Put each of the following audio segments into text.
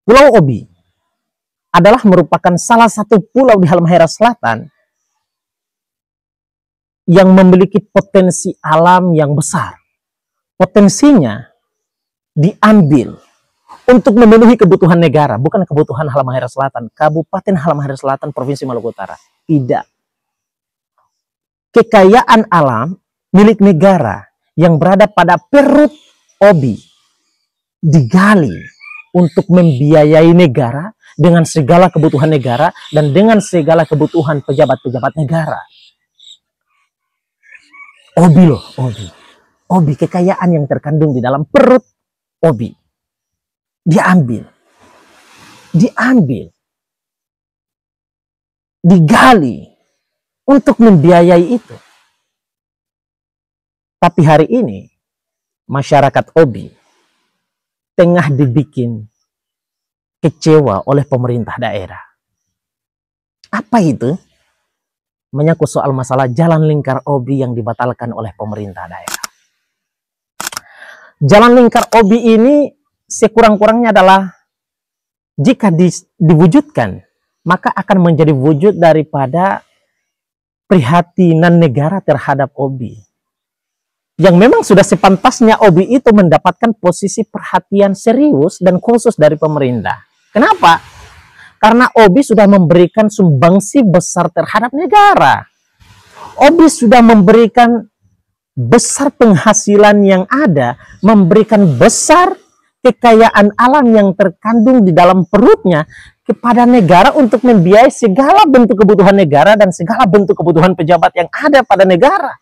Pulau Obi adalah merupakan salah satu pulau di Halmahera Selatan yang memiliki potensi alam yang besar. Potensinya diambil untuk memenuhi kebutuhan negara, bukan kebutuhan Halmahera Selatan, Kabupaten Halmahera Selatan, Provinsi Maluku Utara. Tidak. Kekayaan alam milik negara yang berada pada perut Obi digali untuk membiayai negara dengan segala kebutuhan negara dan dengan segala kebutuhan pejabat-pejabat negara. Obi loh, Obi. Obi, kekayaan yang terkandung di dalam perut Obi. Diambil. Digali untuk membiayai itu. Tapi hari ini, masyarakat Obi tengah dibikin kecewa oleh pemerintah daerah. Apa itu? Menyangkut soal masalah jalan lingkar Obi yang dibatalkan oleh pemerintah daerah. Jalan lingkar Obi ini sekurang-kurangnya adalah jika diwujudkan, maka akan menjadi wujud daripada prihatinan negara terhadap Obi. Yang memang sudah sepantasnya Obi itu mendapatkan posisi perhatian serius dan khusus dari pemerintah. Kenapa? Karena Obi sudah memberikan sumbangsi besar terhadap negara. Obi sudah memberikan besar penghasilan yang ada, memberikan besar kekayaan alam yang terkandung di dalam perutnya kepada negara untuk membiayai segala bentuk kebutuhan negara dan segala bentuk kebutuhan pejabat yang ada pada negara.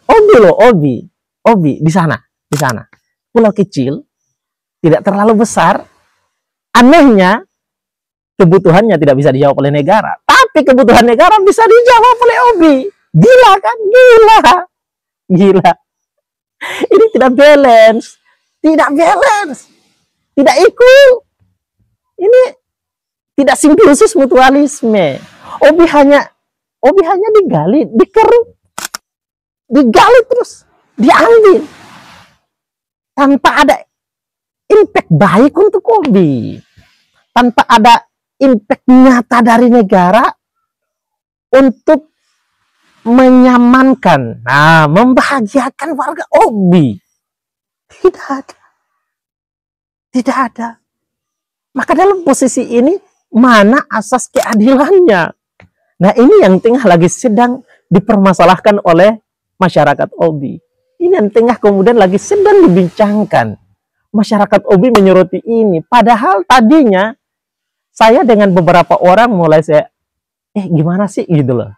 Obi loh, Obi di sana. Pulau kecil, tidak terlalu besar. Anehnya, kebutuhannya tidak bisa dijawab oleh negara. Tapi kebutuhan negara bisa dijawab oleh Obi. Gila kan? Gila. Ini tidak balance. Tidak equal. Ini tidak simbiosis mutualisme. Obi hanya digali, digali terus, diambil. Tanpa ada impact baik untuk Obi. Tanpa ada impact nyata dari negara untuk menyamankan, membahagiakan warga Obi. Tidak ada. Maka dalam posisi ini, mana asas keadilannya? Nah, ini yang tengah lagi sedang dipermasalahkan oleh masyarakat Obi. Ini yang tengah kemudian lagi sedang dibincangkan. Masyarakat Obi menyoroti ini. Padahal tadinya, saya dengan beberapa orang mulai gimana sih gitu loh.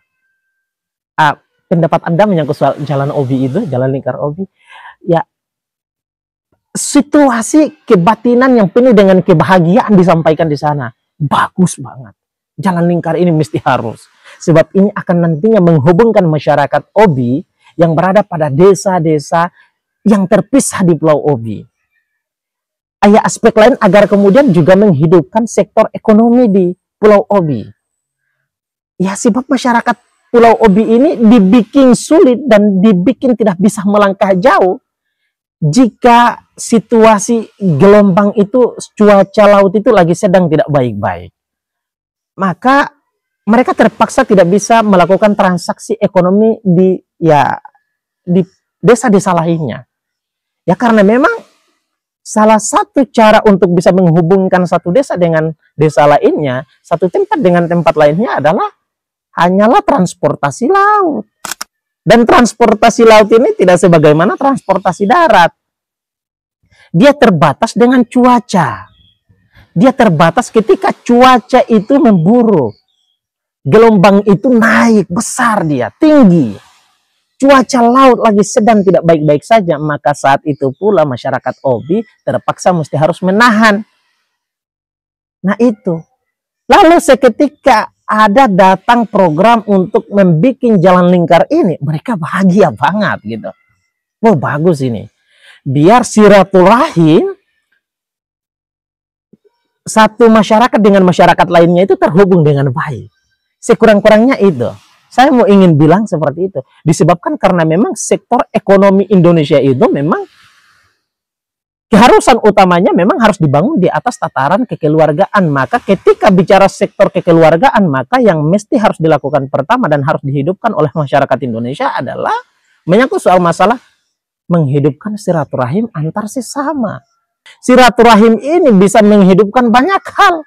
Pendapat Anda menyangkut soal jalan Obi itu, jalan lingkar Obi. Ya, situasi kebatinan yang penuh dengan kebahagiaan disampaikan di sana. Bagus banget. Jalan lingkar ini mesti harus. Sebab ini akan nantinya menghubungkan masyarakat Obi yang berada pada desa-desa yang terpisah di Pulau Obi. Ada aspek lain agar kemudian juga menghidupkan sektor ekonomi di Pulau Obi. Ya, sebab masyarakat Pulau Obi ini dibikin sulit dan dibikin tidak bisa melangkah jauh jika situasi gelombang itu, cuaca laut itu lagi sedang tidak baik-baik. Maka mereka terpaksa tidak bisa melakukan transaksi ekonomi di desa-desa lainnya. Ya, karena memang salah satu cara untuk bisa menghubungkan satu desa dengan desa lainnya, satu tempat dengan tempat lainnya adalah hanyalah transportasi laut. Dan transportasi laut ini tidak sebagaimana transportasi darat. Dia terbatas dengan cuaca. Dia terbatas ketika cuaca itu memburuk. Gelombang itu naik, besar dia, tinggi. Cuaca laut lagi sedang tidak baik-baik saja, maka saat itu pula masyarakat Obi terpaksa mesti harus menahan. Nah itu. Lalu seketika ada datang program untuk membuat jalan lingkar ini, mereka bahagia banget gitu. Oh bagus ini. Biar silaturahim satu masyarakat dengan masyarakat lainnya itu terhubung dengan baik. Sekurang-kurangnya itu. Saya mau ingin bilang seperti itu. Disebabkan karena memang sektor ekonomi Indonesia itu memang keharusan utamanya memang harus dibangun di atas tataran kekeluargaan. Maka ketika bicara sektor kekeluargaan, maka yang mesti harus dilakukan pertama dan harus dihidupkan oleh masyarakat Indonesia adalah menyangkut soal masalah menghidupkan silaturahim antar sesama. Silaturahim ini bisa menghidupkan banyak hal.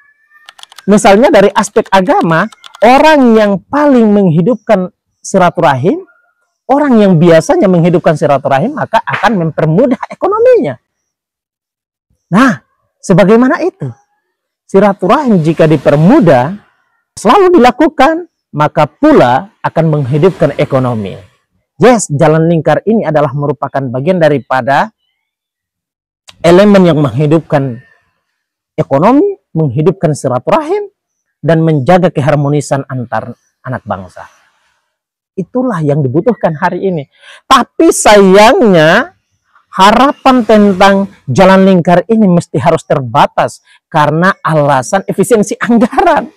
Misalnya dari aspek agama, orang yang paling menghidupkan silaturahim, orang yang biasanya menghidupkan silaturahim, maka akan mempermudah ekonominya. Nah, sebagaimana itu, silaturahim jika dipermudah, selalu dilakukan, maka pula akan menghidupkan ekonomi. Yes, jalan lingkar ini adalah merupakan bagian daripada elemen yang menghidupkan ekonomi, menghidupkan silaturahim, dan menjaga keharmonisan antar anak bangsa. Itulah yang dibutuhkan hari ini. Tapi sayangnya, harapan tentang jalan lingkar ini mesti harus terbatas karena alasan efisiensi anggaran.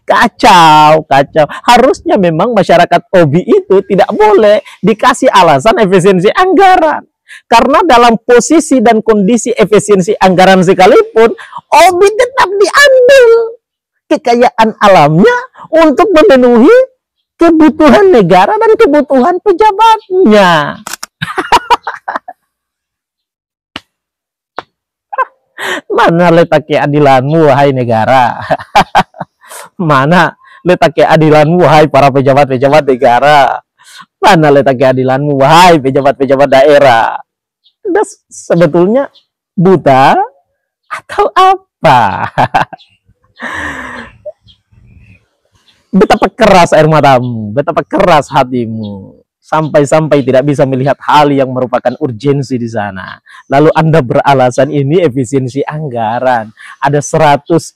Kacau, kacau. Harusnya memang masyarakat OBI itu tidak boleh dikasih alasan efisiensi anggaran. Karena dalam posisi dan kondisi efisiensi anggaran sekalipun, OBI tetap diambil kekayaan alamnya untuk memenuhi kebutuhan negara dan kebutuhan pejabatnya. Mana letak keadilanmu, wahai negara? Mana letak keadilanmu, wahai para pejabat-pejabat negara? Mana letak keadilanmu, wahai pejabat-pejabat daerah? Anda sebetulnya buta atau apa? Betapa keras air matamu, betapa keras hatimu, sampai-sampai tidak bisa melihat hal yang merupakan urgensi di sana. Lalu Anda beralasan ini efisiensi anggaran. Ada 160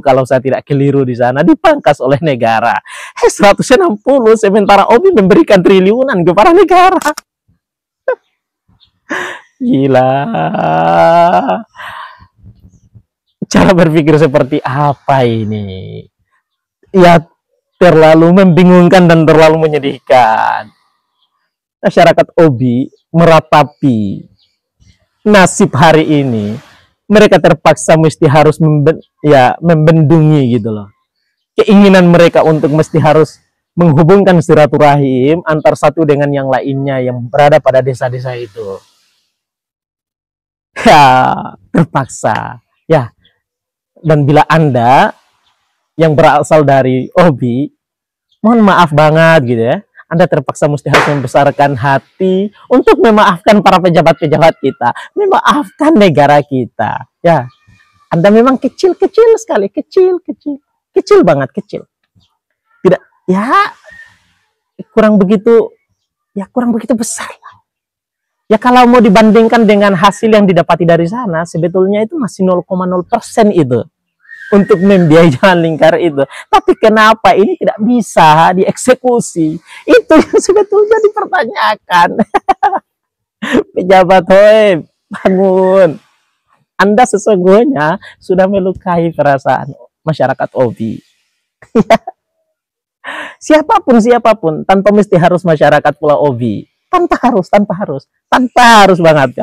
kalau saya tidak keliru di sana, dipangkas oleh negara. 160 sementara OBI memberikan triliunan kepada negara. Gila. Cara berpikir seperti apa ini? Ya, terlalu membingungkan dan terlalu menyedihkan. Masyarakat OBI meratapi nasib hari ini, mereka terpaksa mesti harus membendungi gitu loh. Keinginan mereka untuk mesti harus menghubungkan silaturahim antar satu dengan yang lainnya yang berada pada desa-desa itu. Ya, terpaksa. Ya, dan bila Anda yang berasal dari OBI, mohon maaf banget gitu ya, Anda terpaksa mesti harus membesarkan hati untuk memaafkan para pejabat-pejabat kita, memaafkan negara kita. Ya, Anda memang kecil-kecil sekali, kecil banget, kecil. Tidak, ya kurang begitu besar lah. Ya kalau mau dibandingkan dengan hasil yang didapati dari sana, sebetulnya itu masih 0,0% itu untuk membiayai jalan lingkar itu. Tapi kenapa ini tidak bisa dieksekusi? Itu yang sebetulnya dipertanyakan. Pejabat, hoi, bangun. Anda sesungguhnya sudah melukai perasaan masyarakat OBI. Siapapun, tanpa mesti harus masyarakat Pulau OBI. Tanpa harus banget,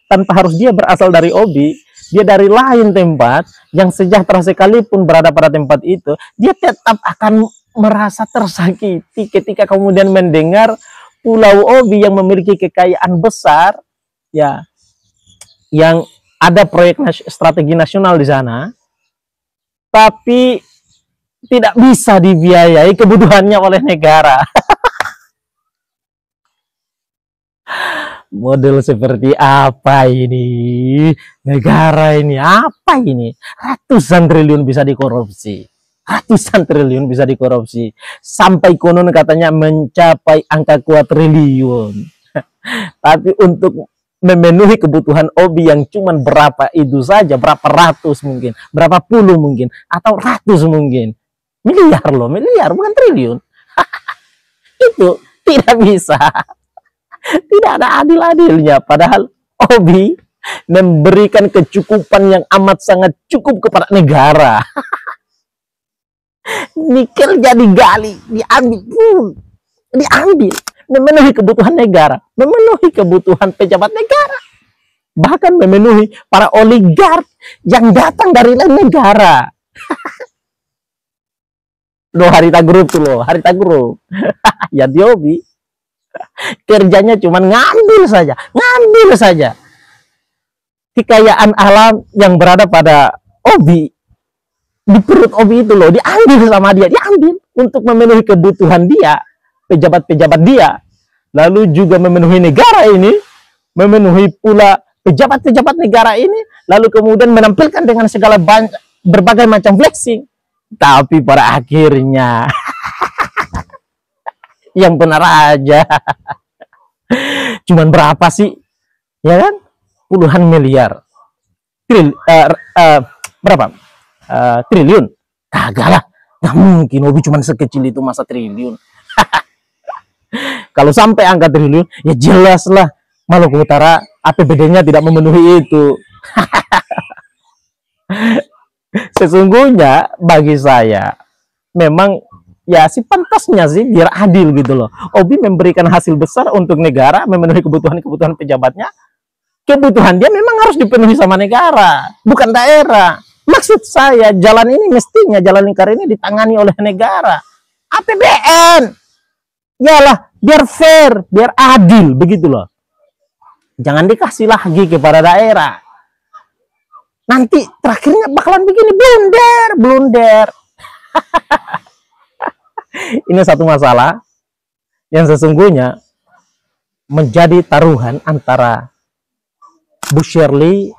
tanpa harus dia berasal dari OBI, dia dari lain tempat yang sejahtera sekalipun berada pada tempat itu, dia tetap akan merasa tersakiti ketika kemudian mendengar Pulau OBI yang memiliki kekayaan besar, ya, yang ada proyek strategi nasional di sana, tapi tidak bisa dibiayai kebutuhannya oleh negara. Model seperti apa ini? Negara ini apa ini? Ratusan triliun bisa dikorupsi. Sampai konon katanya mencapai angka kuadriliun. Tapi untuk memenuhi kebutuhan OBI yang cuma berapa itu saja, berapa ratus mungkin, berapa puluh mungkin, atau ratus mungkin. Miliar loh, miliar bukan triliun. Itu tidak bisa. Tidak ada adil-adilnya, padahal OBI memberikan kecukupan yang amat sangat cukup kepada negara. Nikel jadi gali, diambil, memenuhi kebutuhan negara, memenuhi kebutuhan pejabat negara, bahkan memenuhi para oligark yang datang dari lain negara. Loh, Harita Group tuh loh, Harita Group. Ya Obi kerjanya cuma ngambil saja kekayaan alam yang berada pada Obi, di perut Obi itu loh, diambil sama dia, diambil untuk memenuhi kebutuhan dia, pejabat-pejabat dia, lalu juga memenuhi negara ini, memenuhi pula pejabat-pejabat negara ini, lalu kemudian menampilkan dengan segala berbagai macam flexing. Tapi pada akhirnya yang benar aja cuman berapa sih, ya kan, puluhan miliar, berapa triliun, kagak lah, nggak mungkin. Obi cuman sekecil itu, masa triliun. Kalau sampai angka triliun, ya jelas lah Maluku Utara APBD-nya tidak memenuhi itu. Sesungguhnya bagi saya memang ya si pantasnya sih biar adil gitu loh. Obi memberikan hasil besar untuk negara, memenuhi kebutuhan pejabatnya. Kebutuhan dia memang harus dipenuhi sama negara, bukan daerah. Maksud saya, jalan ini mestinya, jalan lingkar ini ditangani oleh negara. APBN. Yalah, biar fair, biar adil, begitu loh. Jangan dikasih lagi kepada daerah. Nanti terakhirnya bakalan begini, blunder. Ini satu masalah yang sesungguhnya menjadi taruhan antara Bu Shirley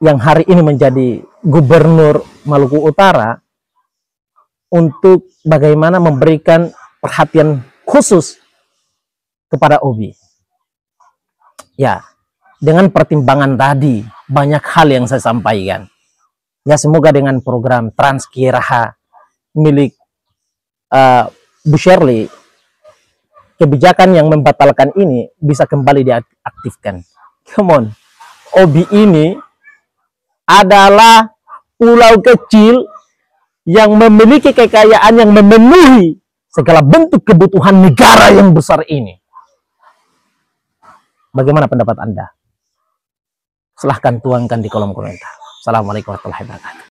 yang hari ini menjadi gubernur Maluku Utara untuk bagaimana memberikan perhatian khusus kepada Obi. Ya, dengan pertimbangan tadi banyak hal yang saya sampaikan. Ya, semoga dengan program Transkiraha milik Bu Shirley, kebijakan yang membatalkan ini bisa kembali diaktifkan. Come on, Obi ini adalah pulau kecil yang memiliki kekayaan yang memenuhi segala bentuk kebutuhan negara yang besar ini. Bagaimana pendapat Anda? Silahkan tuangkan di kolom komentar. Assalamualaikum warahmatullahi wabarakatuh.